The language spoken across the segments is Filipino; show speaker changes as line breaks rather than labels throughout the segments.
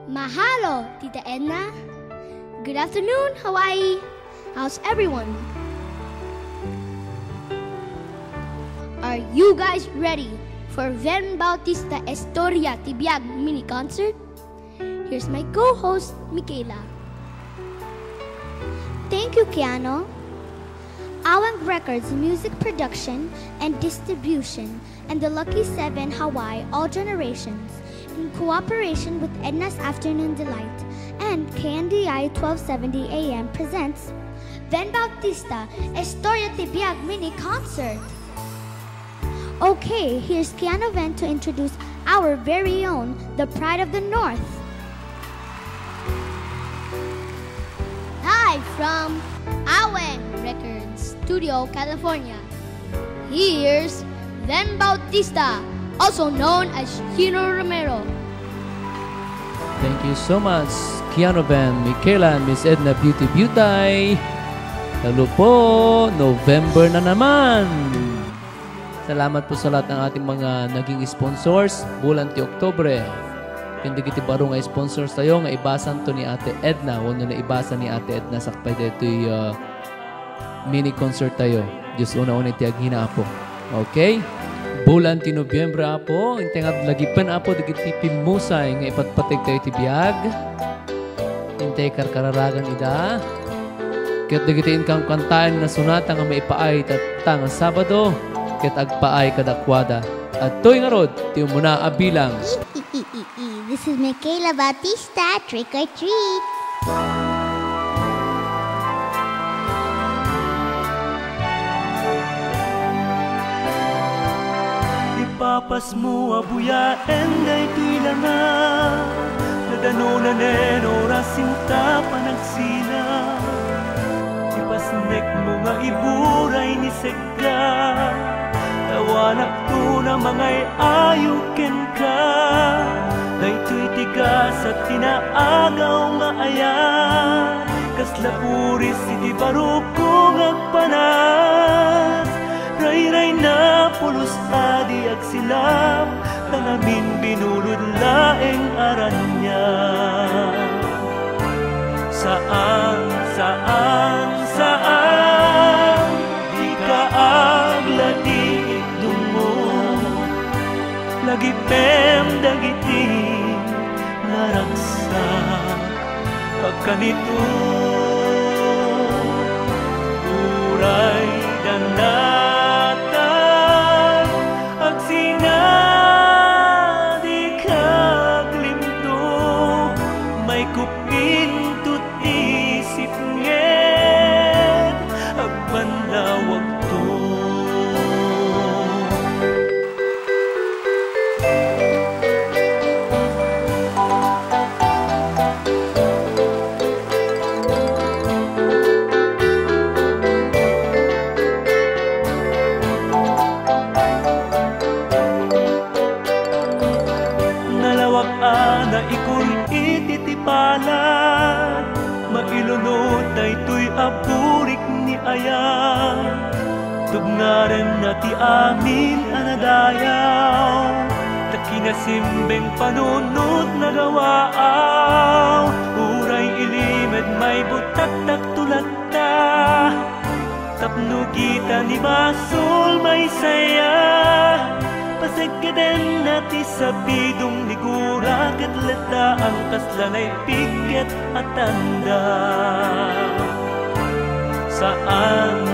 Mahalo, Tita Edna. Good afternoon, Hawaii. How's everyone? Are you guys ready for Ven Bautista Historia Tibiag mini concert? Here's my co-host, Michaela.
Thank you, Keanu. Awang Records music production and distribution and the Lucky Seven Hawaii All Generations in cooperation with Edna's Afternoon Delight and KNDI 1270 AM presents Ven Bautista Historia Tibiag mini concert. Okay, here's Keanu Ven to introduce our very own, the Pride of the North.
Hi from Awang Records Studio, California. Here's Ven Bautista, also known as Kino Romero.
Thank you so much, Keanu Ven, Michaela, and Miss Edna Beauty Beauty. Hello po, November na naman. Salamat po sa lahat ng ating mga naging sponsors bulan ti Oktobre. Hindi kiti baro nga sponsors tayo nga ibasan to ni Ate Edna. Huwag na ibasa ni Ate Edna sakpay dito'y mini concert tayo. Diyos una-una iti aghina po. Okay? Bulan ti Nobyembre po. Inte nga lagipan po digiti pimusay nga ipatpatig tayo ti biag. Inte karkararagan ida. Ket digitiin kang kantaan na sunata nga maipaay tatang Sabado. Ket agpaay kadakwada. At to'y nga rod, ti muna abilang.
This is Michaela Bautista, trick or treat.
Ipapas mo abuyaen na ito'y lana, nadano na nenora sinta panagsina. Ipasnek mo nga iburay ni Segga, tawanak to na mangay ayuken ka. Daytoy tigas at tinaagaw nga ayan, kasla puris iti barukong agpanas. Ray-ray na pulos adi agsilap, tangamin binulod laeng aranya. Saan di ka aglati dungo, lagi pem dagiti naragsak pagkanito. Uray danatan agsina di kaglimto, may kupintot isip nged agbanlawag to. Mailunod na ito'y apurik ni Ayan, tugnaran na ti amin anadayaw, takinasimbeng panunod na gawaaw. Uray ilimed may butak-tak tulata, tapnugita ni basol may saya. Pasagkadan nati sa bidong ligura, katlata ang kaslanay piket at tanda. Saan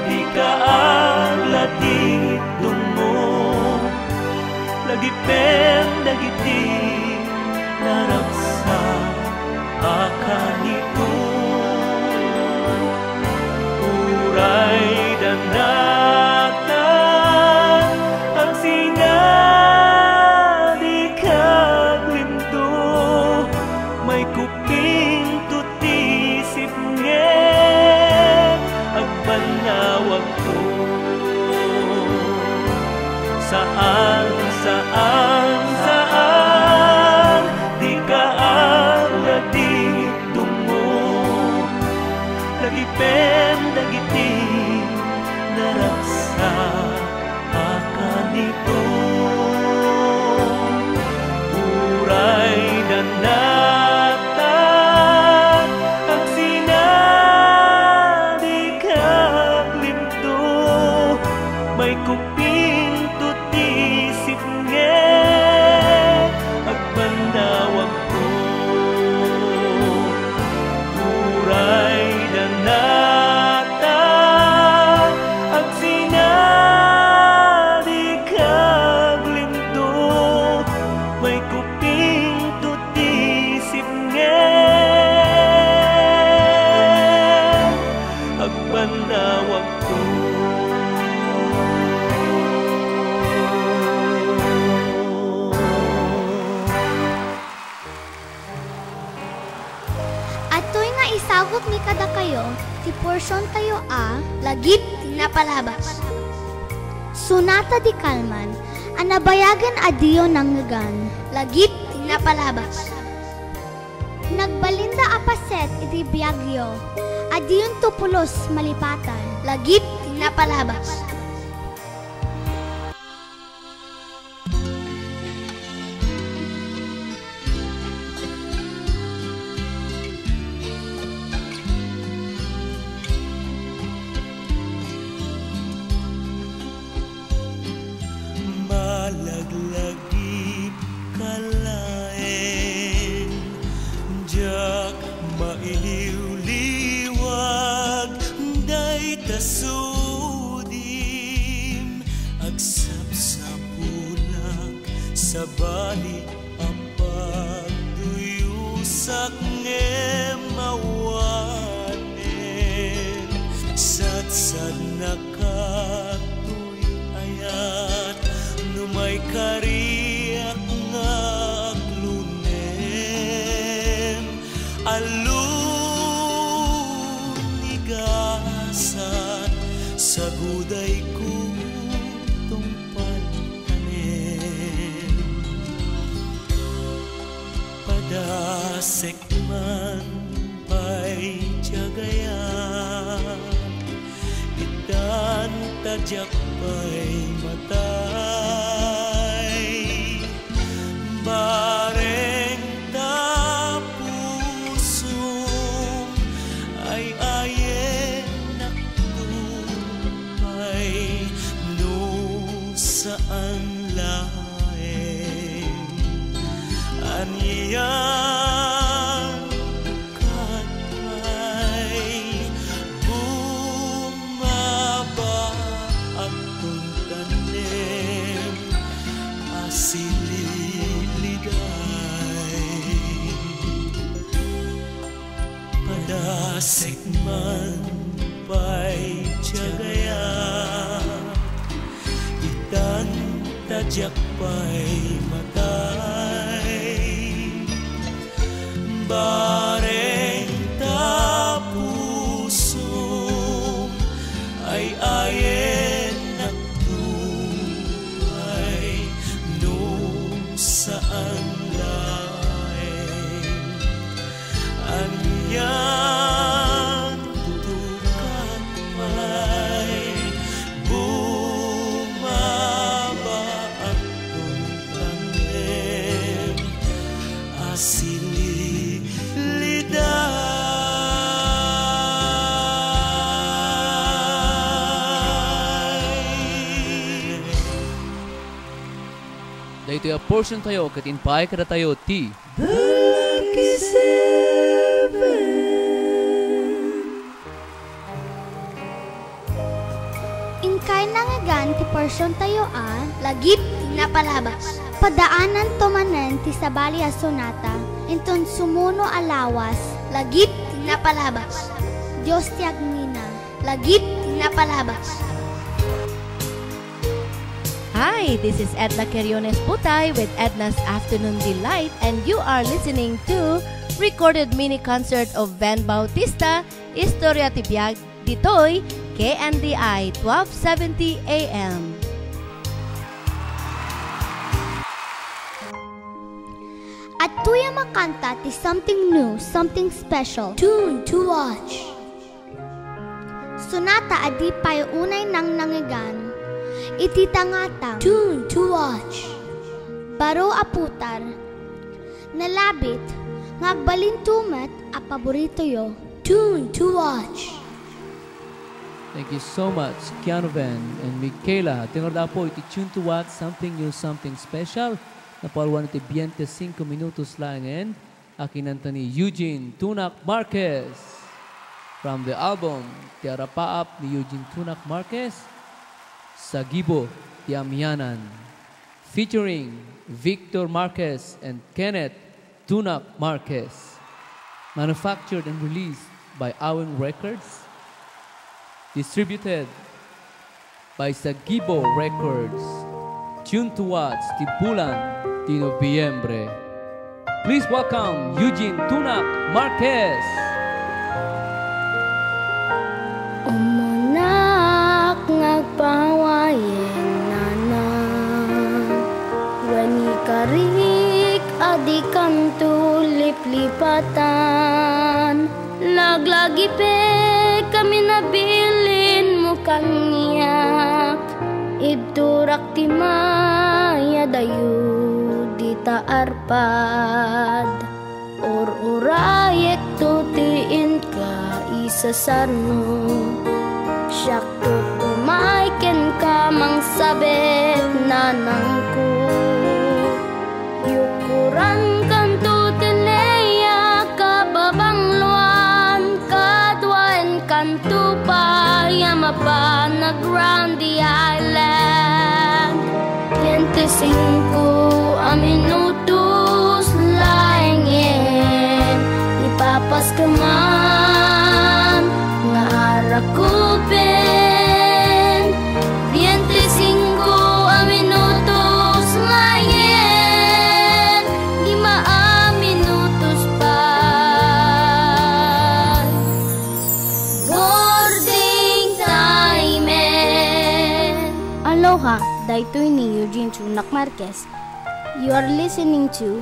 di ka aglatid dungo, lagi pen dagiti naragsak akanito. Uray danatan agsina di kaglimto, may kuping tutisip nged agbanawag to. Saan di ka aglatid dungo, lagi pen dagiti naragsak akanito. tutisip nge agbandawag ko uray danata ag sinadi kag lindo may kuping tutisip nge agbandawag ko.
Isagot ni kada kayo, ti porsyon tayo
lagip tinapalabas.
Sonata di Calman, anabayagan adiyo nanggan.
Lagip tinapalabas.
Nagbalinda apaset iti Biagyo, adiyon tupulos malipatan.
Lagip tinapalabas.
Malaglagip kalain jak mailiw-liwag day tasudim agsapsapulak sa bali apag tuyusak nge mawanen satsad nakatuy ayat numay kariak nga aglunem alunigasan sa guday ko tumpaltanem padasekman pa'y tiyagayan itan tadyak pa'y matay bareng tapusong ay ayen nakdupay no saan laeng aniyan katay bumaba akong tanem asililiday padasekman pa'y tiyagaya itan tadyak pa'y matay bareng tapusong ay ayen naktuay no saan laeng anyan tutukat may bumaba at tuntangem asililiday.
Dahito yung portion tayo, katinpay kada tayo, ti.
The Lucky Seven.
Ingkay nangagan ti porsyon tayo
Lagip tinapalabas.
padaanan tomanen ti sabali a sonata, inton sumuno alawas,
Lagip tinapalabas.
Diyos ti agmina.
Lagip tinapalabas.
Hi, this is Edna Queriones Putay with Edna's Afternoon Delight, and you are listening to recorded mini concert of Van Bautista, Historia Tibiag, Ditoy, KNDI 1270 AM.
At tuya makanta ti something new, something special.
Tune to watch.
Sonata adi pay unay nang nangigan. Iti tangatang.
Tune to watch.
Baro aputar. Nalabit. Ngagbalintumet a paborito yo.
Tune to watch.
Thank you so much, Kianoven and Michaela. Tingorda po, iti-tune to what? Something new, something special. Napalwan iti 25 minutos lang and akinanta ni Eugene Tunak Marquez. From the album, Tiara Paap ni Eugene Tunak Marquez, Sagibo, Tiamyanan. Featuring Victor Marquez and Kenneth Tunak Marquez. Manufactured and released by Aweng Records. Distributed by Sagibo Records. Tune to Watts, Tibulan, di Nobyembre. Please welcome Eugene Tunak Marquez.
Umunak ngagpawayen nanan, wani karik adikan tulip-lipatan, laglagi pe kami nabilin mo kanyak, ibturak ti maya dayo di taarpad, urayek tutiin ka isasarno, siyak to umaiken ka mang sabet nanangku, yukuran kan tutileya kababangluan, kadwan kan tupaya mapanag-round the island, 25 minutos laingin, ipapas ka man nga arakupin, 25 minutos laingin, 5 minutos pa. Boarding time. Aloha, daitoy ni Eugene Tunak Marquez. You are listening to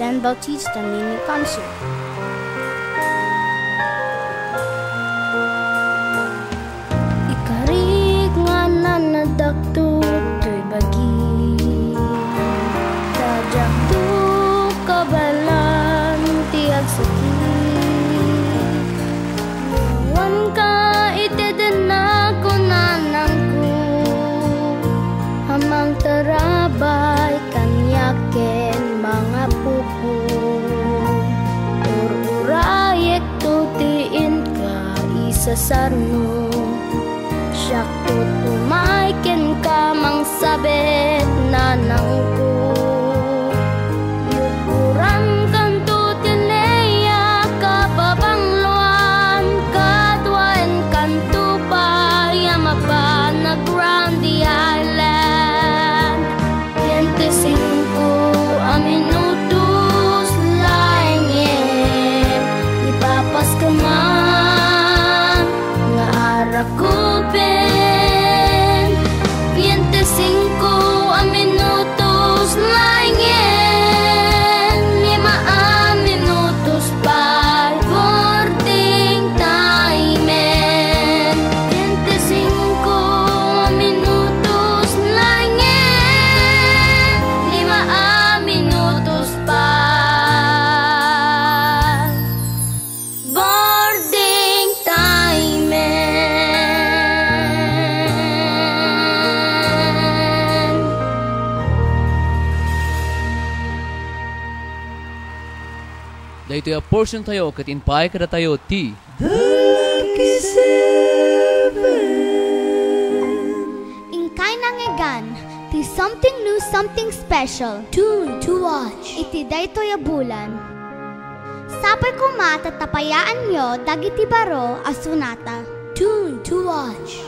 Dan Bautista Mini Concert. Ikarig nga nanadakto to'y bagi, dadyak to kabalan tiyag sakit, nawan ka iteden ako nanangko, hamang tarabay kanyaken mga pupo, urayek tutiin ka isasarno, siyak to tumaiken ka mang sabet nanangko, yukuran kan tutileya kababangluan, kadwan kan tupaya mapanag-round the island, 25 minutos laingin, ipapas ka man nga arakupin, 25 minutos laingin, 5 minutos pa. Boarding time. 25 minutos laingin, 5 minutos pa. Boarding time.
Dahito yung portion tayo, katinpay kada tayo, ti.
Ingkay nangegan, ti something new, something special.
Tune to watch.
Iti daytoy a bulan. Sapay kuma tatapayaan nyo dagiti baro a sunata.
Tune to watch.